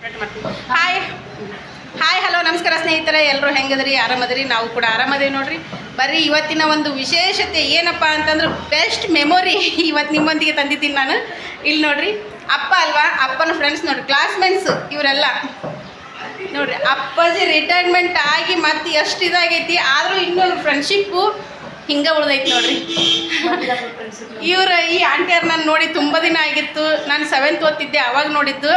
Hi hi hello ನಮಸ್ಕಾರ ಸ್ನೇಹಿತರೆ, ಎಲ್ಲರೂ ಹೆಂಗದ್ರಿ? ಆರಾಮದ್ರಿ? ನಾವು ಕೂಡ ಆರಾಮದೇವಿ ನೋಡ್ರಿ. ಬರ್ರಿ, ಇವತ್ತಿನ ಒಂದು ವಿಶೇಷತೆ ಏನಪ್ಪ ಅಂತಂದ್ರೆ ಬೆಸ್ಟ್ ಮೆಮೊರಿ ಇವತ್ತು ನಿಮ್ಮೊಂದಿಗೆ ತಂದಿದ್ದೀನಿ ನಾನು. ಇಲ್ಲಿ ನೋಡ್ರಿ, ಅಪ್ಪ ಅಲ್ವಾ, ಅಪ್ಪನ ಫ್ರೆಂಡ್ಸ್ ನೋಡ್ರಿ, ಕ್ಲಾಸ್ಮೇಟ್ಸ್ ಇವರೆಲ್ಲ ನೋಡ್ರಿ. ಅಪ್ಪಾಜಿ ರಿಟೈರ್ಮೆಂಟ್ ಆಗಿ ಮತ್ತೆ ಎಷ್ಟು ಇದಾಗೈತಿ, ಆದರೂ ಇನ್ನೂ ಫ್ರೆಂಡ್ಶಿಪ್ಪು ಹಿಂಗೆ ಉಳ್ದೈತಿ ನೋಡ್ರಿ. ಇವ್ರ ಈ ಆಂಟಿಯರ್ ನಾನು ನೋಡಿ ತುಂಬ ದಿನ ಆಗಿತ್ತು. ನಾನು 7th ಓದ್ತಿದ್ದೆ ಅವಾಗ ನೋಡಿದ್ದು.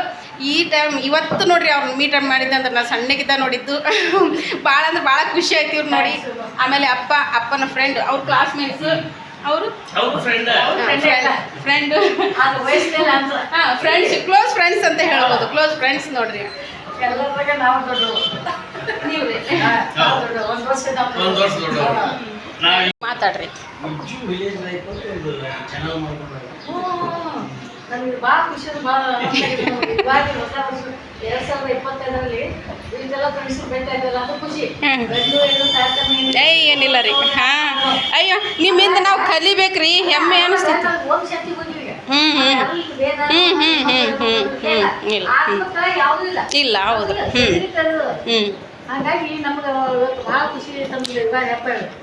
ಈ ಟೈಮ್ ಇವತ್ತು ನೋಡ್ರಿ ಅವ್ರು ಮೀಟ್ ಮಾಡಿದ್ದೆ ಅಂದ್ರೆ ನಾನು ಸಣ್ಣಗಿದ್ದ ನೋಡಿದ್ದು. ಭಾಳ ಅಂದ್ರೆ ಭಾಳ ಖುಷಿ ಆಯ್ತು ಇವ್ರು ನೋಡಿ. ಆಮೇಲೆ ಅಪ್ಪನ ಫ್ರೆಂಡ್, ಅವ್ರ ಕ್ಲಾಸ್ಮೇಟ್ಸ್, ಅವರು ಫ್ರೆಂಡ್ ಫ್ರೆಂಡ್ಸ್, ಕ್ಲೋಸ್ ಫ್ರೆಂಡ್ಸ್ ಅಂತ ಹೇಳ್ಬೋದು. ಕ್ಲೋಸ್ ಫ್ರೆಂಡ್ಸ್ ನೋಡ್ರಿ. ಮಾತಾಡ್ರಿ. ನನಗೆ ಭಾಳ ಖುಷಿ, ಭಾಳ ಇವಾಗ ಹೊಸ ವರ್ಷ 2025ರಲ್ಲಿ ಇದೆಲ್ಲ ಫ್ರೆಂಡ್ಸ್ ಬೆಟ್ಟ ಇದ್ದಲ್ಲ, ಅದು ಖುಷಿ. ಏನಿಲ್ಲ ರೀ. ಹಾಂ, ಅಯ್ಯೋ ನಿಮ್ಮಿಂದ ನಾವು ಕಲಿಬೇಕ್ರಿ, ಹೆಮ್ಮೆ ಅನಿಸ್ತೈತಿ. ಇಲ್ಲ ಹೌದು. ಹಾಗಾಗಿ ನಮ್ಗೆ ಭಾಳ ಖುಷಿ.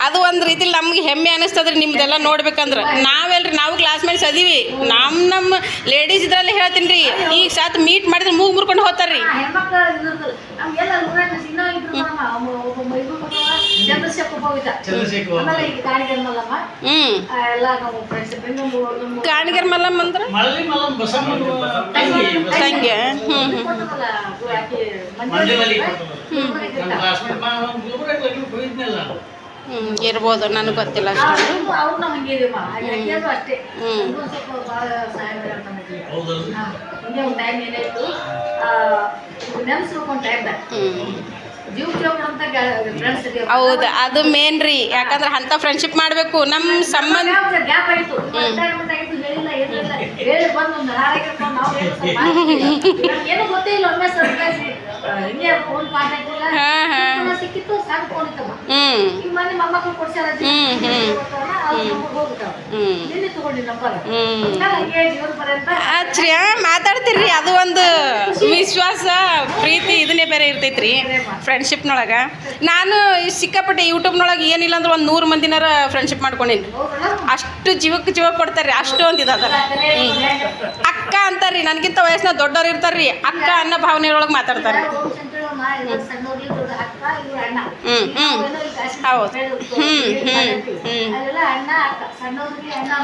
ಅದು ಒಂದು ರೀತಿಲಿ ನಮ್ಗೆ ಹೆಮ್ಮೆ ಅನಿಸ್ತದ್ರಿ ನಿಮ್ದೆಲ್ಲ ನೋಡ್ಬೇಕಂದ್ರೆ. ನಾವೆಲ್ರಿ, ನಾವು ಕ್ಲಾಸ್ಮೇಟ್ಸ್ ಅದೀವಿ. ನಮ್ಮ ಲೇಡೀಸ್ ಇದ್ರಲ್ಲಿ ಹೇಳ್ತೀನಿ ರೀ, ಈಗ ಸಾತ್ ಮೀಟ್ ಮಾಡಿದ್ರೆ ಮೂಗು ಮುರ್ಕೊಂಡು ಹೋಗ್ತಾರ್ರಿ. ಗಾಣಿಗರ್ ಮಲ್ಲಮ್ಮ ಅಂದ್ರೆ ತಂಗಿ. ಇರ್ಬೋದು, ನನಗೆ ಗೊತ್ತಿಲ್ಲ ಅಷ್ಟು. ಹೌದು, ಅದು ಮೇನ್ ರೀ. ಯಾಕಂದ್ರೆ ಅಂತ ಫ್ರೆಂಡ್ಶಿಪ್ ಮಾಡಬೇಕು. ನಮ್ಮ ಸಂಬಂಧ ಮಾತಾಡ್ತೀರಿ. ಅದು ಒಂದು ವಿಶ್ವಾಸ, ಪ್ರೀತಿ, ಇದನ್ನೇ ಬೇರೆ ಇರ್ತೈತ್ರಿ ಫ್ರೆಂಡ್ಶಿಪ್ನೊಳಗೆ. ನಾನು ಸಿಕ್ಕಾಪಟ್ಟೆ ಯೂಟ್ಯೂಬ್ನೊಳಗೆ ಏನಿಲ್ಲ ಅಂದ್ರೆ ಒಂದು 100 ಮಂದಿನಾರ ಫ್ರೆಂಡ್ಶಿಪ್ ಮಾಡ್ಕೊಂಡೀನಿ. ಅಷ್ಟು ಜೀವಕ್ಕೆ ಜೀವ ಕೊಡ್ತಾರೆ, ಅಷ್ಟು ಒಂದಿದ. ಅಕ್ಕ ಅಂತಾರ್ರಿ, ನನಗಿಂತ ವಯಸ್ಸಿನ ದೊಡ್ಡವ್ರು ಇರ್ತಾರ್ರಿ, ಅಕ್ಕ ಅನ್ನೋ ಭಾವನೆಯೊಳಗೆ ಮಾತಾಡ್ತಾರೆ.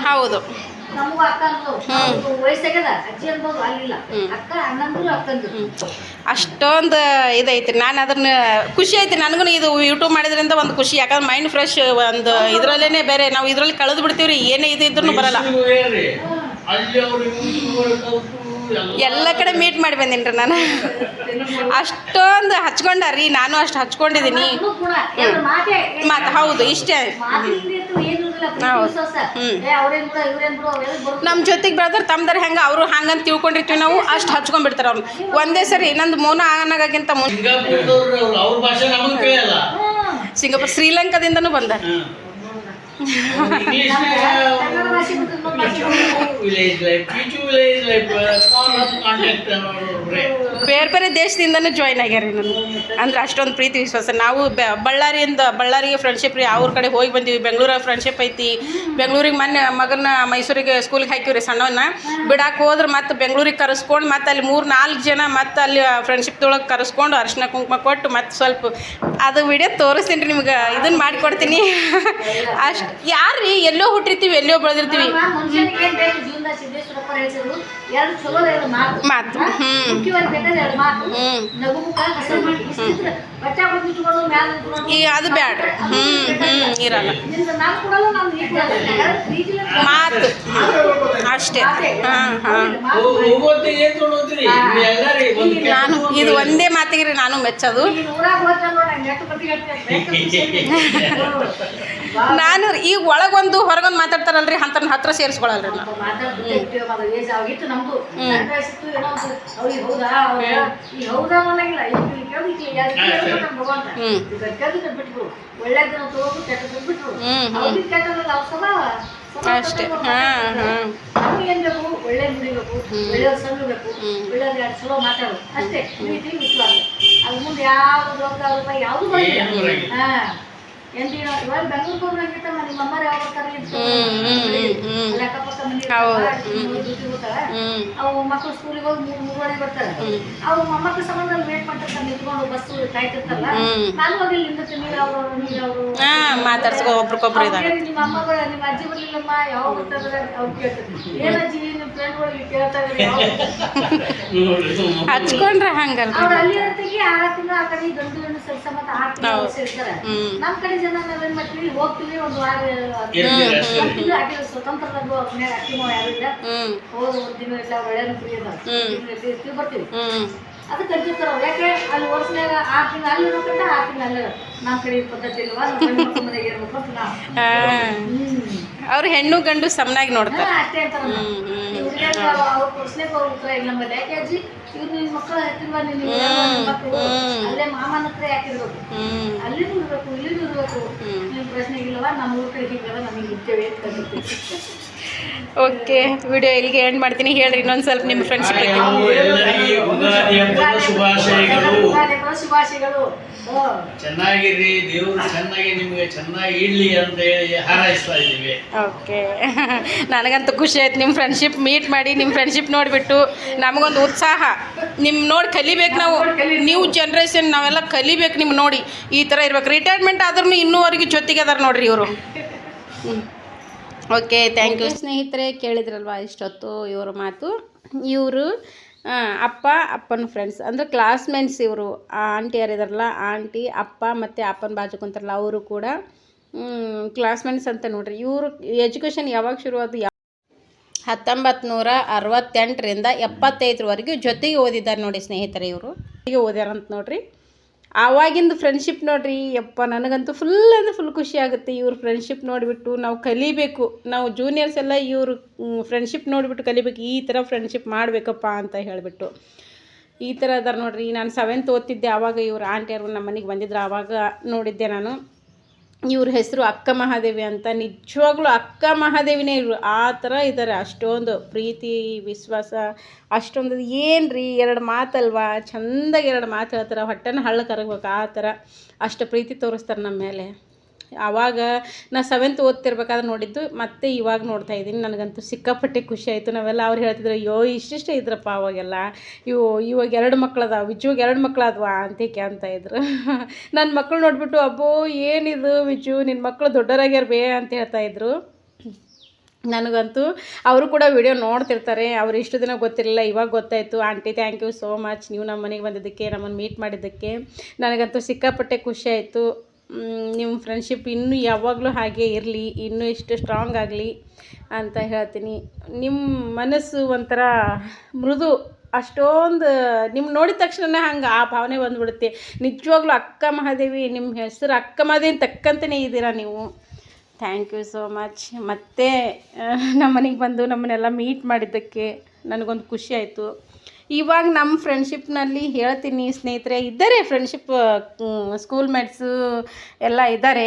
ಹೌದು. ಅಷ್ಟೊಂದು ಇದೈತಿ. ನಾನು ಅದನ್ನ ಖುಷಿ ಐತಿ ನನಗೂ. ಇದು ಯೂಟ್ಯೂಬ್ ಮಾಡಿದ್ರಿಂದ ಒಂದು ಖುಷಿ. ಯಾಕಂದ್ರೆ ಮೈಂಡ್ ಫ್ರೆಶ್ ಒಂದು ಇದರಲ್ಲೇ ಬೇರೆ. ನಾವು ಇದರಲ್ಲಿ ಕಳೆದು ಬಿಡ್ತೀವ್ರಿ, ಏನೇ ಇದ್ರೂ ಬರಲ್ಲ. ಎಲ್ಲ ಕಡೆ ಮೀಟ್ ಮಾಡಿ ಬಂದೀನಿ ರೀ ನಾನು. ಅಷ್ಟೊಂದು ಹಚ್ಕೊಂಡಾರ್ರಿ, ನಾನು ಅಷ್ಟು ಹಚ್ಕೊಂಡಿದ್ದೀನಿ. ಮಾತು ಹೌದು, ಇಷ್ಟೇ. ನಮ್ಮ ಜೊತೆಗೆ ಬೆಳೆದ್ರೆ ತಮ್ದಾರ ಹೆಂಗೆ ಅವರು ಹಂಗಂತ ತಿಳ್ಕೊಂಡಿರ್ತೀವಿ ನಾವು. ಅಷ್ಟು ಹಚ್ಕೊಂಡ್ಬಿಡ್ತಾರೆ ಅವ್ರು. ಒಂದೇ ಸರಿ ನಂದು ಮೌನ ಆಗೋಕ್ಕಿಂತ ಸಿಂಗಾಪುರ್, ಶ್ರೀಲಂಕಾದಿಂದನೂ ಬಂದಾರ. ಬೇರೆ ಬೇರೆ ದೇಶದಿಂದನೂ ಜಾಯ್ನ್ ಆಗ್ಯಾರ ನಾನು. ಅಂದ್ರೆ ಅಷ್ಟೊಂದು ಪ್ರೀತಿ ವಿಶ್ವಾಸ. ನಾವು ಬಳ್ಳಾರಿಗೆ ಫ್ರೆಂಡ್ಶಿಪ್ ರೀ. ಅವ್ರ ಕಡೆ ಹೋಗಿ ಬಂದೀವಿ. ಬೆಂಗಳೂರಾಗ ಫ್ರೆಂಡ್ಶಿಪ್ ಐತಿ. ಬೆಂಗಳೂರಿಗೆ ಮೊನ್ನೆ ಮಗನ ಮೈಸೂರಿಗೆ ಸ್ಕೂಲಿಗೆ ಹಾಕಿವ್ರಿ ಸಣ್ಣವನ್ನ. ಬಿಡಾಕೆ ಹೋದ್ರೆ ಮತ್ತೆ ಬೆಂಗಳೂರಿಗೆ ಕರೆಸ್ಕೊಂಡು ಮತ್ತೆ ಅಲ್ಲಿ 3-4 ಜನ ಮತ್ತೆ ಅಲ್ಲಿ ಫ್ರೆಂಡ್ಶಿಪ್ದೊಳಗೆ ಕರೆಸ್ಕೊಂಡು ಅರಿಶಿನ ಕುಂಕುಮ ಕೊಟ್ಟು ಮತ್ತೆ ಸ್ವಲ್ಪ ಅದು ವಿಡಿಯೋ ತೋರಿಸ್ತೀನಿ ರೀ ನಿಮ್ಗೆ. ಇದನ್ನು ಮಾಡಿಕೊಡ್ತೀನಿ. ಅಷ್ಟು ಯಾರ್ರೀ, ಎಲ್ಲೋ ಹುಟ್ಟಿರ್ತೀವಿ, ಎಲ್ಲೋ ಬೆಳೆದಿರ್ತೀವಿ. ಮಾತು ಈಗ ಅದು ಬ್ಯಾಡ್ರಿ. ಇರಲ್ಲ ಮಾತು ಅಷ್ಟೇ. ನಾನು ಇದು ಒಂದೇ ಮಾತಿಗೆ ರೀ ನಾನು ಮೆಚ್ಚೋದು. ನಾನು ಈಗ ಒಳಗೊಂದು ಹೊರಗೊಂದು ಮಾತಾಡ್ತಾರಲ್ರಿ ಅಂತ ಹತ್ರ ಸೇರಿಸ್ಕೊಳಲ್ರಿ ನಾ ಮಾತಾಡ್ತಿರ್ತೀವಿ ಏಜ್ ಆಗಿತ್ತು ನಮ್ದು ಸಣ್ಣ ವಯಸ್ಸಿತ್ತು ಏನೋ ಅವ್ರಿಗೆ ಹೌದಾ ಈಗ ಹೌದಾ ಅನ್ನಂಗಿಲ್ಲ ಈಗ ಕೇಳಿ ಭಗವಂತ ಕೆಟ್ಟದ ಬಿಟ್ರು ಒಳ್ಳೇದನ್ನ ತಗೋದು ಕೆಟ್ಟದ ಬಿಟ್ರು ಅವ್ರಿಗೆ ಕೆಟ್ಟದಲ್ಲ ಅವ್ರ ಸ್ವಭಾವ ಅಷ್ಟೇ. ಹಾಂ ಹಾಂ ನಮ್ಗೆ ಏನ್ ಬೇಕು ಒಳ್ಳೆ ನುಡಿಬೇಕು ಒಳ್ಳೆಯವ್ರು ಸಲ್ಲಬೇಕು ಒಳ್ಳೆಯವ್ರು ಎರಡು ಚಲೋ ಮಾತಾಡೋದು ಅಷ್ಟೇ ಪ್ರೀತಿ ವಿಶ್ವಾಸ ಅದ್ ಮುಂದೆ ಯಾವ್ದು ರೊಕ್ಕ ರೂಪಾಯಿ ಯಾವ್ದು ಬರೋದಿಲ್ಲ. ಹಾ ಎಂದಿನ ಇವಾಗ ಬೆಂಗಳೂರಿಗೆ ಹೋಗ್ಬೇಕಿತ್ತ ನಿಮ್ಮ ಅಮ್ಮರ ಯಾವ ಬರ್ತಾರೆ ಅಕ್ಕಪಕ್ಕ ಮನೆ ಅವು ಮಕ್ಕಳು ಸ್ಕೂಲಿಗೆ ಹೋಗಿ 3:30 ಬರ್ತಾರೆ ಅವು ಮೊಮ್ಮಕ್ಳ ಸಂಬಂಧ ವೇಟ್ ಮಾಡ್ತಿರ್ತಾರೆ ನಿಂತ್ಕೊಂಡು ಬಸ್ ಕಾಯ್ತಿರ್ತಾರಲ್ಲ ನಾನು ಹೋಗಿ ನಿಂದಿರ್ತೀನಿ ಅವರು ಮಾತಾಡ್ಸ್ಕೊ ಒಬ್ರಿಗೊಬ್ರು ಇದ್ದಾರೆ. ನಿಮ್ಮ ಅಮ್ಮಗಳು ನಿಮ್ಮ ಅಜ್ಜಿ ಬರ್ಲಿಲ್ಲಮ್ಮ ಯಾವ ಬರ್ತಾರೆ ಅವ್ರು ಕೇಳ್ತಾರೆ ಏನಜ್ಜಿ ನಿಮ್ಮ ಫ್ರೆಂಡ್ಗಳಿಗೆ ಕೇಳ್ತಾ ಹಚ್ಕೊಂಡ್ರೆ ಹಂಗಲ್ಲ ಅವ್ರು ಅಲ್ಲಿ ಇರ್ತೀವಿ 6 ತಿಂಗಳು ಆ ಕಡೆ ಗಂಡು ಗಂಡು ಕೆಲಸ ಮತ್ತೆ 6 ತಿಂಗಳು ಸೇರ್ತಾರೆ. ನಮ್ಮ ಕಡೆ ಜನ ನಾವೇನ್ ಮಾಡ್ತೀವಿ ಹೋಗ್ತೀವಿ ಒಂದು ವಾರ ಹಾಕಿ ಸ್ವತಂತ್ರದಾಗ ಅಕ್ಕಿ ಮಾವ ಯಾರು ಇಲ್ಲ ಹೋದ ಒಂದು ದಿನ ಇಲ್ಲ ಒಳ್ಳೆಯ ಫ್ರೀ ಅದ ಬರ್ತೀವಿ ಅದಕ್ಕೆ ಕಲ್ತಿರ್ತಾರ ಯಾಕೆ ಅಲ್ಲಿ ವರ್ಷನಾಗ 6 ತಿಂಗಳು ಅಲ್ಲಿ ಇರ್ಬೇಕಂತ 6 ತಿಂಗಳು ಅಲ್ಲೇ ನಮ್ಮ ಕಡೆ ಪದ್ಧತಿ ಇಲ್ವಾ ಮನೆಗೆ ಇರ್ಬೇಕು ಅಂತ ನಾವು ಅವ್ರು ಹೆಣ್ಣು ಗಂಡು ಸಮನಾಗಿ ನೋಡ್ತಾರೆ ಅಷ್ಟೇ ಅಂತಾರ ಅವ್ರ ವರ್ಷನಾಗ ಅವ್ರ ಉತ್ತರ ಇಲ್ಲ ನಮ್ಮಲ್ಲಿ ಯಾಕೆ ಅಜ್ಜಿ ಇವ್ರು ನಿನ್ನ ಮಕ್ಕಳು ಹತ್ತಿಲ್ವಾ ನಿನ್ನ ಮಕ್ಕಳು ಅಲ್ಲೇ ಮಾಮನ ಹತ್ರ ಯಾಕಿರ್ಬೇಕು ಅಲ್ಲಿನೂ ಇರ್ಬೇಕು ಇಲ್ಲಿನೂ ಇರ್ಬೇಕು ನಿಮ್ಮ ಪ್ರಶ್ನೆ ಇಲ್ಲವಾ ನಮ್ಮ ಊರ ಕಡೆ ಹಿಂಗಲ್ಲ ನಮಗೆ ಇರ್ತೇವೆ ಅಂತ ಕಲಿತೀವಿ. ಓಕೆ ವಿಡಿಯೋ ಇಲ್ಲಿಗೆ ಎಂಡ್ ಮಾಡ್ತೀನಿ. ಹೇಳ್ರಿ ಇನ್ನೊಂದು ಸ್ವಲ್ಪ ನಿಮ್ಮ ಫ್ರೆಂಡ್ಶಿಪ್ ಶುಭಾಶಯಗಳು. ಚೆನ್ನಾಗಿರ್ರಿ, ದೇವ್ರು ಚೆನ್ನಾಗಿ ನಿಮಗೆ ಚೆನ್ನಾಗಿ ಇಡ್ಲಿ ಅಂತ ಹೇಳಿ ಹಾರೈಸ್ತಾ ಇದ್ದೀವಿ. ಓಕೆ ನನಗಂತೂ ಖುಷಿ ಆಯ್ತು ನಿಮ್ಮ ಫ್ರೆಂಡ್ಶಿಪ್ ಮೀಟ್ ಮಾಡಿ ನಿಮ್ಮ ಫ್ರೆಂಡ್ಶಿಪ್ ನೋಡಿಬಿಟ್ಟು ನಮಗೊಂದು ಉತ್ಸಾಹ ನಿಮ್ಮ ನೋಡಿ ಕಲಿಬೇಕು. ನಾವು ನ್ಯೂ ಜನ್ರೇಷನ್ ನಾವೆಲ್ಲ ಕಲಿಬೇಕು ನಿಮ್ಮ ನೋಡಿ ಈ ಥರ ಇರ್ಬೇಕು. ರಿಟೈರ್ಮೆಂಟ್ ಆದ್ರೂ ಇನ್ನೂವರೆಗೂ ಜೊತೆಗೆ ಅದಾರ ನೋಡ್ರಿ ಇವರು. ಓಕೆ ಥ್ಯಾಂಕ್ ಯು ಸ್ನೇಹಿತರೆ. ಕೇಳಿದ್ರಲ್ವ ಇಷ್ಟೊತ್ತು ಇವ್ರ ಮಾತು. ಇವರು ಅಪ್ಪನ ಫ್ರೆಂಡ್ಸ್ ಅಂದರೆ ಕ್ಲಾಸ್ಮೇಟ್ಸ್. ಇವರು ಆಂಟಿ ಯಾರಿದಾರಲ್ಲ ಆಂಟಿ ಅಪ್ಪ ಮತ್ತು ಅಪ್ಪನ ಬಾಜು ಕುಂತಾರಲ್ಲ ಅವರು ಕೂಡ ಕ್ಲಾಸ್ಮೇಟ್ಸ್ ಅಂತ ನೋಡ್ರಿ. ಇವರು ಎಜುಕೇಷನ್ ಯಾವಾಗ ಶುರುವಾದ 1968ರಿಂದ 75ರವರೆಗೂ ಜೊತೆಗೆ ಓದಿದ್ದಾರೆ ನೋಡಿ ಸ್ನೇಹಿತರೆ. ಇವರು ಜೊತೆಗೆ ಓದ್ಯಾರಂತ ನೋಡ್ರಿ. ಆವಾಗಿಂದ ಫ್ರೆಂಡ್ಶಿಪ್ ನೋಡ್ರಿ ಯಪ್ಪ ನನಗಂತೂ ಫುಲ್ ಅಂದರೆ ಫುಲ್ ಖುಷಿ ಆಗುತ್ತೆ. ಇವ್ರ ಫ್ರೆಂಡ್ಶಿಪ್ ನೋಡಿಬಿಟ್ಟು ನಾವು ಕಲಿಬೇಕು. ನಾವು ಜೂನಿಯರ್ಸ್ ಎಲ್ಲ ಇವರು ಫ್ರೆಂಡ್ಶಿಪ್ ನೋಡಿಬಿಟ್ಟು ಕಲಿಬೇಕು. ಈ ಥರ ಫ್ರೆಂಡ್ಶಿಪ್ ಮಾಡಬೇಕಪ್ಪ ಅಂತ ಹೇಳಿಬಿಟ್ಟು ಈ ಥರ ಅದಾರ ನೋಡ್ರಿ. ನಾನು 7th ಓದ್ತಿದ್ದೆ ಆವಾಗ ಇವ್ರು ಆಂಟಿಯವರು ನಮ್ಮ ಮನೆಗೆ ಬಂದಿದ್ರು. ಆವಾಗ ನೋಡಿದ್ದೆ ನಾನು. ಇವ್ರ ಹೆಸರು ಅಕ್ಕ ಮಹಾದೇವಿ ಅಂತ. ನಿಜವಾಗ್ಲೂ ಅಕ್ಕ ಮಹಾದೇವಿನೇ ಇವರು. ಆ ಥರ ಇದ್ದಾರೆ. ಅಷ್ಟೊಂದು ಪ್ರೀತಿ ವಿಶ್ವಾಸ ಅಷ್ಟೊಂದು ಏನು ರೀ 2 ಮಾತಲ್ವಾ ಚೆಂದಾಗಿ 2 ಮಾತು ಹೇಳ್ತಾರೆ. ಹೊಟ್ಟೆನ ಹಳ್ಳ ಕರಗಬೇಕು ಆ ಥರ ಅಷ್ಟು ಪ್ರೀತಿ ತೋರಿಸ್ತಾರೆ ನಮ್ಮ ಮೇಲೆ. ಆವಾಗ ನಾನು 7th ಓದ್ತಿರ್ಬೇಕಾದ್ರೆ ನೋಡಿದ್ದು ಮತ್ತೆ ಇವಾಗ ನೋಡ್ತಾ ಇದ್ದೀನಿ. ನನಗಂತೂ ಸಿಕ್ಕಾಪಟ್ಟೆ ಖುಷಿ ಆಯಿತು. ನಾವೆಲ್ಲ ಅವ್ರು ಹೇಳ್ತಿದ್ರು ಅಯ್ಯೋ ಇಷ್ಟಿಷ್ಟೇ ಇದ್ರಪ್ಪ ಅವಾಗೆಲ್ಲ ಇವಾಗ 2 ಮಕ್ಳದಾವ ವಿಜುಗೆ 2 ಮಕ್ಳಾದ್ವಾ ಅಂತ ಇದ್ರು. ನನ್ನ ಮಕ್ಕಳು ನೋಡಿಬಿಟ್ಟು ಅಬ್ಬೋ ಏನಿದು ವಿಜು ನಿನ್ನ ಮಕ್ಕಳು ದೊಡ್ಡವರಾಗ್ಯಾರ ಬೇ ಅಂತ ಹೇಳ್ತಾಯಿದ್ರು. ನನಗಂತೂ ಅವರು ಕೂಡ ವಿಡಿಯೋ ನೋಡ್ತಿರ್ತಾರೆ. ಅವ್ರು ಇಷ್ಟು ದಿನ ಗೊತ್ತಿರಲಿಲ್ಲ, ಇವಾಗ ಗೊತ್ತಾಯಿತು. Aunty thank you so much ನೀವು ನಮ್ಮ ಮನೆಗೆ ಬಂದಿದ್ದಕ್ಕೆ ನಮ್ಮನ್ನು ಮೀಟ್ ಮಾಡಿದ್ದಕ್ಕೆ. ನನಗಂತೂ ಸಿಕ್ಕಾಪಟ್ಟೆ ಖುಷಿ ಆಯಿತು. ನಿಮ್ಮ ಫ್ರೆಂಡ್ಶಿಪ್ ಇನ್ನೂ ಯಾವಾಗಲೂ ಹಾಗೆ ಇರಲಿ, ಇನ್ನೂ ಇಷ್ಟು ಸ್ಟ್ರಾಂಗ್ ಆಗಲಿ ಅಂತ ಹೇಳ್ತೀನಿ. ನಿಮ್ಮ ಮನಸ್ಸು ಒಂಥರ ಮೃದು. ಅಷ್ಟೊಂದು ನಿಮ್ಮ ನೋಡಿದ ತಕ್ಷಣ ಹಂಗೆ ಆ ಭಾವನೆ ಬಂದುಬಿಡುತ್ತೆ. ನಿಜವಾಗ್ಲೂ ಅಕ್ಕ ಮಹಾದೇವಿ ನಿಮ್ಮ ಹೆಸರು ಅಕ್ಕ ಮಹಾದೇವಿ ತಕ್ಕಂತಲೇ ಇದ್ದೀರಾ ನೀವು. Thank you so much. ಮತ್ತು ನಮ್ಮ ಮನೆಗೆ ಬಂದು ನಮ್ಮನ್ನೆಲ್ಲ ಮೀಟ್ ಮಾಡಿದ್ದಕ್ಕೆ ನನಗೊಂದು ಖುಷಿ ಆಯಿತು. ಇವಾಗ ನಮ್ಮ ಫ್ರೆಂಡ್ಶಿಪ್ನಲ್ಲಿ ಹೇಳ್ತೀನಿ ಸ್ನೇಹಿತರೆ, ಇದ್ದಾರೆ ಫ್ರೆಂಡ್ಶಿಪ್ ಸ್ಕೂಲ್ ಮೇಟ್ಸು ಎಲ್ಲ ಇದ್ದಾರೆ.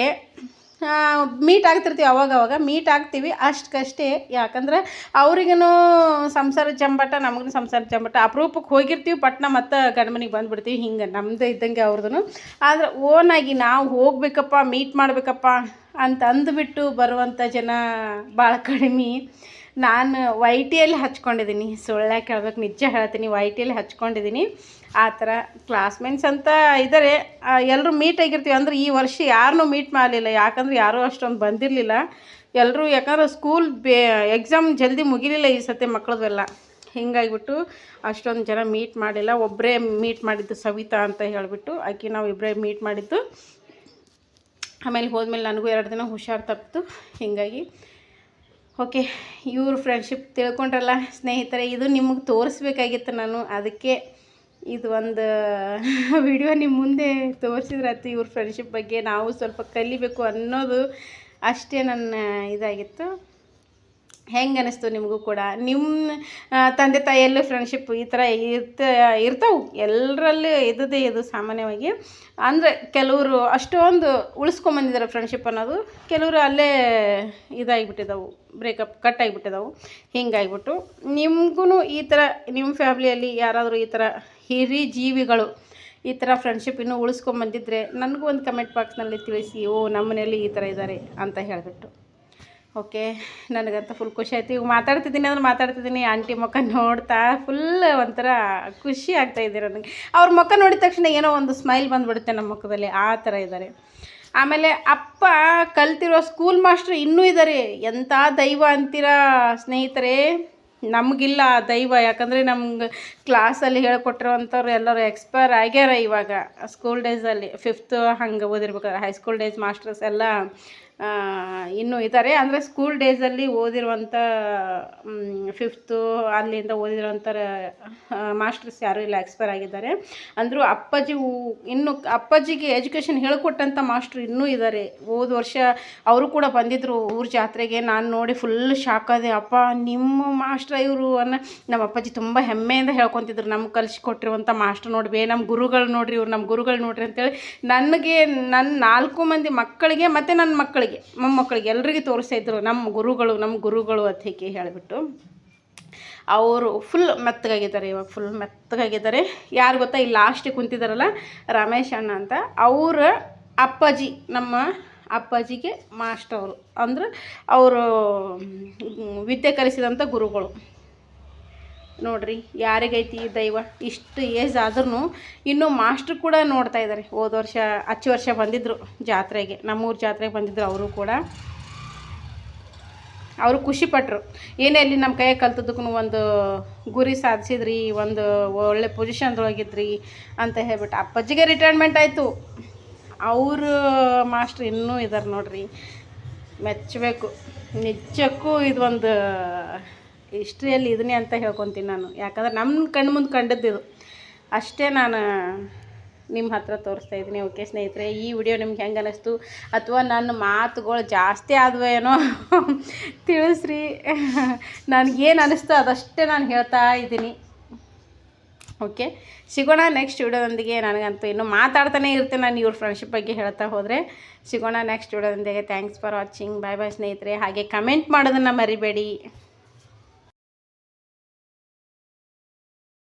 ಮೀಟ್ ಆಗ್ತಿರ್ತೀವಿ ಅವಾಗವಾಗ ಮೀಟ್ ಆಗ್ತೀವಿ ಅಷ್ಟಕ್ಕಷ್ಟೇ. ಯಾಕಂದ್ರೆ ಅವ್ರಿಗೂ ಸಂಸಾರ ಜಂಬಟ ನಮಗೂ ಸಂಸಾರ ಜಂಬಟ. ಅಪರೂಪಕ್ಕೆ ಹೋಗಿರ್ತೀವಿ ಪಟ್ನ ಮತ್ತು ಗಂಡ ಮನೆಗೆ ಬಂದುಬಿಡ್ತೀವಿ. ಹಿಂಗೆ ನಮ್ಮದೇ ಇದ್ದಂಗೆ ಅವ್ರದ್ದು. ಆದರೆ ಓನಾಗಿ ನಾವು ಹೋಗಬೇಕಪ್ಪ ಮೀಟ್ ಮಾಡಬೇಕಪ್ಪ ಅಂತ ಅಂದುಬಿಟ್ಟು ಬರುವಂಥ ಜನ ಭಾಳ ಕಡಿಮೆ. ನಾನು YTಯಲ್ಲಿ ಹಚ್ಕೊಂಡಿದ್ದೀನಿ. ಸುಳ್ಳ್ಯಾಕೆ ಹೇಳ್ಬೇಕು, ನಿಜ ಹೇಳ್ತೀನಿ. YTಯಲ್ಲಿ ಹಚ್ಕೊಂಡಿದ್ದೀನಿ. ಆ ಥರ ಕ್ಲಾಸ್ಮೇಟ್ಸ್ ಅಂತ ಇದ್ದಾರೆ. ಎಲ್ಲರೂ ಮೀಟ್ ಆಗಿರ್ತೀವಿ. ಅಂದರೆ ಈ ವರ್ಷ ಯಾರನ್ನೂ ಮೀಟ್ ಮಾಡಲಿಲ್ಲ. ಯಾಕಂದ್ರೆ ಯಾರೂ ಅಷ್ಟೊಂದು ಬಂದಿರಲಿಲ್ಲ ಎಲ್ಲರೂ. ಯಾಕಂದ್ರೆ ಸ್ಕೂಲ್ ಎಕ್ಸಾಮ್ ಜಲ್ದಿ ಮುಗಿಲಿಲ್ಲ ಈ ಸತಿ ಮಕ್ಕಳದೆಲ್ಲ. ಹಿಂಗಾಗಿಬಿಟ್ಟು ಅಷ್ಟೊಂದು ಜನ ಮೀಟ್ ಮಾಡಿಲ್ಲ. ಒಬ್ಬರೇ ಮೀಟ್ ಮಾಡಿದ್ದು ಸವಿತಾ ಅಂತ ಹೇಳಿಬಿಟ್ಟು ಆಕೆ ನಾವು ಇಬ್ಬರೇ ಮೀಟ್ ಮಾಡಿದ್ದು. ಆಮೇಲೆ ಹೋದ್ಮೇಲೆ ನನಗೂ 2 ದಿನ ಹುಷಾರು ತಪ್ಪಿತು. ಹೀಗಾಗಿ ಓಕೆ ಇವ್ರ ಫ್ರೆಂಡ್ಶಿಪ್ ತಿಳ್ಕೊಂಡ್ರಲ್ಲ ಸ್ನೇಹಿತರೆ. ಇದು ನಿಮಗೆ ತೋರಿಸ್ಬೇಕಾಗಿತ್ತು ನಾನು. ಅದಕ್ಕೆ ಇದು ಒಂದು ವಿಡಿಯೋ ನಿಮ್ಮ ಮುಂದೆ ತೋರಿಸಿದ್ರಾಯ್ತು. ಇವ್ರ ಫ್ರೆಂಡ್ಶಿಪ್ ಬಗ್ಗೆ ನಾವು ಸ್ವಲ್ಪ ಕಲಿಬೇಕು ಅನ್ನೋದು ಅಷ್ಟೇ ನನ್ನ ಇದಾಗಿತ್ತು. ಹೆಂಗೆ ಅನ್ನಿಸ್ತು ನಿಮಗೂ ಕೂಡ? ನಿಮ್ಮ ತಂದೆ ತಾಯಿಯಲ್ಲೂ ಫ್ರೆಂಡ್ಶಿಪ್ ಈ ಥರ ಇರ್ತಾವೆ ಎಲ್ಲರಲ್ಲೂ ಇದ್ದದೇ ಇದು ಸಾಮಾನ್ಯವಾಗಿ. ಅಂದರೆ ಕೆಲವರು ಅಷ್ಟೊಂದು ಉಳಿಸ್ಕೊಂಬಂದಿದ್ದಾರೆ ಫ್ರೆಂಡ್ಶಿಪ್ ಅನ್ನೋದು, ಕೆಲವರು ಅಲ್ಲೇ ಇದಾಗಿಬಿಟ್ಟಿದ್ದಾವೆ, ಬ್ರೇಕಪ್ ಕಟ್ ಆಗಿಬಿಟ್ಟಿದ್ದಾವೆ. ಹಿಂಗಾಗಿಬಿಟ್ಟು ನಿಮಗೂ ಈ ಥರ ನಿಮ್ಮ ಫ್ಯಾಮ್ಲಿಯಲ್ಲಿ ಯಾರಾದರೂ ಈ ಥರ ಹಿರಿ ಜೀವಿಗಳು ಈ ಥರ ಫ್ರೆಂಡ್ಶಿಪ್ ಇನ್ನೂ ಉಳಿಸ್ಕೊಂಬಂದಿದ್ರೆ ನನಗೂ ಒಂದು ಕಮೆಂಟ್ ಬಾಕ್ಸ್ನಲ್ಲಿ ತಿಳಿಸಿ, ಓ ನಮ್ಮ ಮನೆಯಲ್ಲಿ ಈ ಥರ ಇದ್ದಾರೆ ಅಂತ ಹೇಳಿಬಿಟ್ಟು. ಓಕೆ, ನನಗಂತ ಫುಲ್ ಖುಷಿ ಆಯ್ತು. ಈಗ ಮಾತಾಡ್ತಿದ್ದೀನಿ ಆಂಟಿ ಮುಖ ನೋಡ್ತಾ ಫುಲ್ ಒಂಥರ ಖುಷಿ ಆಗ್ತಾಯಿದೆ ನನಗೆ. ಅವ್ರ ಮುಖ ನೋಡಿದ ತಕ್ಷಣ ಏನೋ ಒಂದು ಸ್ಮೈಲ್ ಬಂದುಬಿಡುತ್ತೆ ನಮ್ಮ ಮುಖದಲ್ಲಿ, ಆ ಥರ ಇದ್ದಾರೆ. ಆಮೇಲೆ ಅಪ್ಪ ಕಲ್ತಿರೋ ಸ್ಕೂಲ್ ಮಾಸ್ಟ್ರು ಇನ್ನೂ ಇದ್ದಾರೆ. ಎಂಥ ದೈವ ಅಂತೀರಾ ಸ್ನೇಹಿತರೆ, ನಮಗಿಲ್ಲ ಆ ದೈವ. ಯಾಕಂದರೆ ನಮ್ಗೆ ಕ್ಲಾಸಲ್ಲಿ ಹೇಳ್ಕೊಟ್ಟಿರೋವಂಥವ್ರು ಎಲ್ಲರೂ ಎಕ್ಸ್ಪೈರ್ ಆಗ್ಯಾರ ಇವಾಗ. ಸ್ಕೂಲ್ ಡೇಸಲ್ಲಿ 5th ಹಂಗೆ ಓದಿರ್ಬೇಕಾದ್ರೆ, ಹೈಸ್ಕೂಲ್ ಡೇಸ್ ಮಾಸ್ಟರ್ಸ್ ಎಲ್ಲ ಇನ್ನೂ ಇದ್ದಾರೆ. ಅಂದರೆ ಸ್ಕೂಲ್ ಡೇಸಲ್ಲಿ ಓದಿರುವಂಥ 5th ಅಲ್ಲಿಂದ ಓದಿರೋಂಥ ಮಾಸ್ಟರ್ಸ್ ಯಾರೂ ಇಲ್ಲ, ಎಕ್ಸ್ಪೈರ್ ಆಗಿದ್ದಾರೆ. ಅಂದರೂ ಅಪ್ಪಾಜಿಗೆ ಎಜುಕೇಷನ್ ಹೇಳ್ಕೊಟ್ಟಂಥ ಮಾಸ್ಟ್ರು ಇನ್ನೂ ಇದ್ದಾರೆ. ಹೋದ ವರ್ಷ ಅವರು ಕೂಡ ಬಂದಿದ್ದರು ಊರ ಜಾತ್ರೆಗೆ. ನಾನು ನೋಡಿ ಫುಲ್ ಶಾಕ್ ಆದೆ. ಅಪ್ಪ ನಿಮ್ಮ ಮಾಸ್ಟ್ರ ಇವರು ನಮ್ಮ ಅಪ್ಪಾಜಿ ತುಂಬ ಹೆಮ್ಮೆಯಿಂದ ಹೇಳ್ಕೊತಿದ್ರು. ನಮ್ಗೆ ಕಲಿಸ್ಕೊಟ್ಟಿರುವಂಥ ಮಾಸ್ಟ್ರು ನೋಡ್ಬೇ, ನಮ್ಮ ಗುರುಗಳು ನೋಡ್ರಿ, ಇವ್ರು ನಮ್ಮ ಗುರುಗಳು ನೋಡ್ರಿ ಅಂತೇಳಿ ನನಗೆ, ನನ್ನ 4 ಮಂದಿ ಮಕ್ಕಳಿಗೆ ಮತ್ತು ನನ್ನ ಮಕ್ಕಳಿಗೆ, ಮೊಮ್ಮಕ್ಕಳಿಗೆ ಎಲ್ರಿಗೂ ತೋರಿಸ್ತಾಯಿದ್ರು ನಮ್ಮ ಗುರುಗಳು ಅಂತ ಹೇಳಿಬಿಟ್ಟು. ಅವರು ಫುಲ್ ಮೆತ್ತಗಾಗಿದ್ದಾರೆ, ಇವಾಗ ಫುಲ್ ಮೆತ್ತಗಾಗಿದ್ದಾರೆ. ಯಾರು ಗೊತ್ತಾ, ಇಲ್ಲಿ ಲಾಸ್ಟಿಗೆ ಕುಂತಿದ್ದಾರಲ್ಲ ರಮೇಶ್ ಅಣ್ಣ ಅಂತ, ಅವರ ಅಪ್ಪಾಜಿ, ನಮ್ಮ ಅಪ್ಪಾಜಿಗೆ ಮಾಸ್ಟರ್ ಅವರು. ಅಂದ್ರೆ ಅವರು ವಿದ್ಯೆ ಕಲಿಸಿದಂಥ ಗುರುಗಳು ನೋಡ್ರಿ. ಯಾರಿಗೈತಿ ದೈವ? ಇಷ್ಟು ಏಜ್ ಆದ್ರೂ ಇನ್ನೂ ಮಾಸ್ಟ್ರು ಕೂಡ ನೋಡ್ತಾ ಇದ್ದಾರೆ. ಹೋದ ವರ್ಷ ಹಚ್ಚ ವರ್ಷ ಬಂದಿದ್ದರು ಜಾತ್ರೆಗೆ, ನಮ್ಮೂರ ಜಾತ್ರೆಗೆ ಬಂದಿದ್ದರು. ಅವರು ಕೂಡ ಅವರು ಖುಷಿಪಟ್ಟರು. ಏನೇ ಅಲ್ಲಿ ನಮ್ಮ ಕೈಯಾಗ ಕಲ್ತದಕ್ಕೂ ಒಂದು ಗುರಿ ಸಾಧಿಸಿದ್ರಿ, ಒಂದು ಒಳ್ಳೆ ಪೊಸಿಷನ್ದೊಳಗಿದ್ರಿ ಅಂತ ಹೇಳ್ಬಿಟ್ಟು. ಅಪ್ಪಾಜಿಗೆ ರಿಟೈರ್ಮೆಂಟ್ ಆಯಿತು, ಅವರು ಮಾಸ್ಟ್ರು ಇನ್ನೂ ಇದ್ದಾರೆ ನೋಡ್ರಿ. ಮೆಚ್ಚಬೇಕು ನಿಜಕ್ಕೂ. ಇದು ಒಂದು ಹಿಸ್ಟ್ರಿಯಲ್ಲಿ ಇದನ್ನೇ ಅಂತ ಹೇಳ್ಕೊತೀನಿ ನಾನು. ಯಾಕಂದ್ರೆ ನಮ್ಮ ಕಣ್ಣು ಮುಂದೆ ಕಂಡದ್ದು ಅಷ್ಟೇ ನಾನು ನಿಮ್ಮ ಹತ್ರ ತೋರಿಸ್ತಾ ಇದ್ದೀನಿ. ಓಕೆ ಸ್ನೇಹಿತರೆ, ಈ ವಿಡಿಯೋ ನಿಮ್ಗೆ ಹೆಂಗೆ ಅನ್ನಿಸ್ತು, ಅಥವಾ ನನ್ನ ಮಾತುಗಳು ಜಾಸ್ತಿ ಆದವು ಏನೋ ತಿಳಿಸ್ರಿ. ನನಗೇನು ಅನ್ನಿಸ್ತು ಅದಷ್ಟೇ ನಾನು ಹೇಳ್ತಾ ಇದ್ದೀನಿ. ಓಕೆ, ಸಿಗೋಣ ನೆಕ್ಸ್ಟ್ ವಿಡಿಯೋದೊಂದಿಗೆ. ನನಗಂತೂ ಇನ್ನೂ ಮಾತಾಡ್ತಾನೆ ಇರ್ತೇನೆ ನಾನು ಇವ್ರ ಫ್ರೆಂಡ್ಶಿಪ್ ಬಗ್ಗೆ ಹೇಳ್ತಾ ಹೋದರೆ. ಸಿಗೋಣ ನೆಕ್ಸ್ಟ್ ವಿಡಿಯೋದೊಂದಿಗೆ. Thanks for watching. Bye bye ಸ್ನೇಹಿತರೆ. ಹಾಗೆ ಕಮೆಂಟ್ ಮಾಡೋದನ್ನು ಮರಿಬೇಡಿ.